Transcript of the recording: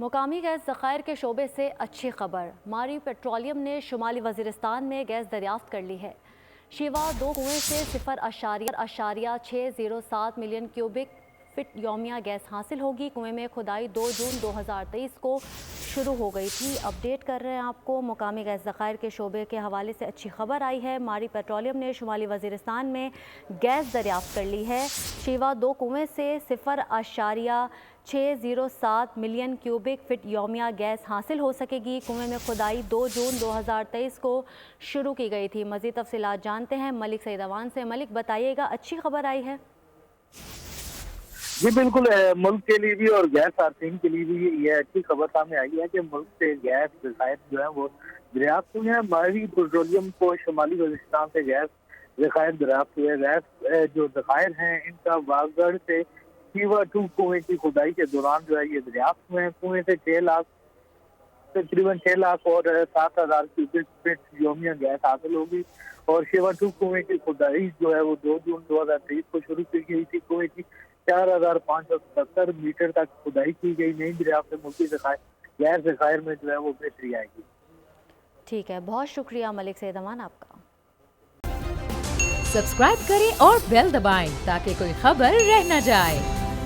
مقامی گیس ذخائر کے شعبے سے اچھی خبر۔ ماری پیٹرولیم نے شمالی وزیرستان میں گیس دریافت کر لی ہے۔ شیوا 2 کنویں سے 0.607 ملین کیوبک فٹ یومیہ گیس حاصل ہوگی۔ کنویں میں کھدائی 2 جون 2023 کو شروع ہو گئی تھی۔ اپڈیٹ کر رہے ہیں آپ کو، مقامی گیس ذخائر کے شعبے کے حوالے سے اچھی خبر آئی ہے۔ ماری پیٹرولیم نے شمالی وزیرستان میں گیس دریافت کر لی ہے۔ شیوا 2 کنویں سے 0.607 ملین کیوبک فٹ یومیہ گیس حاصل ہو سکے گی۔ کنویں میں کھدائی 2 جون 2023 کو شروع کی گئی تھی۔ مزید تفصیلات جانتے ہیں ملک سعید اوان سے۔ ملک بتائیے گا، اچھی خبر آئی ہے؟ جی بالکل، ملک کے لیے بھی اور گیس صارفین کے لیے بھی یہ اچھی خبر سامنے آئی ہے کہ ملک سے گیس ذخائر جو ہیں وہ دریافت ہوئے ہیں۔ ماری پیٹرولیم کو شمالی وزیرستان سے گیس ذخائر دریافت ہوئے۔ گیس جو ذخائر ہیں ان کا واگڑ سے شیوا 2 کنویں کی کھدائی کے دوران جو ہے یہ دریافت ہوئے ہیں۔ کنویں سے تقریباً 6 لاکھ اور 7,000 کیوبک فٹ یومیہ گیس حاصل ہوگی۔ اور شیوا 2 کنویں کی کھدائی جو ہے وہ 2 جون 2023 کو شروع کی گئی تھی۔ کنویں کی 4,577 میٹر تک کھدائی کی گئی۔ نئی دریافت سے ملکی گیس ذخائر میں جو ہے وہ بہتری آئے گی۔ ٹھیک ہے، بہت شکریہ ملک سعید امان آپ کا۔ سبسکرائب کریں اور بیل دبائیں تاکہ کوئی خبر رہ نہ جائے۔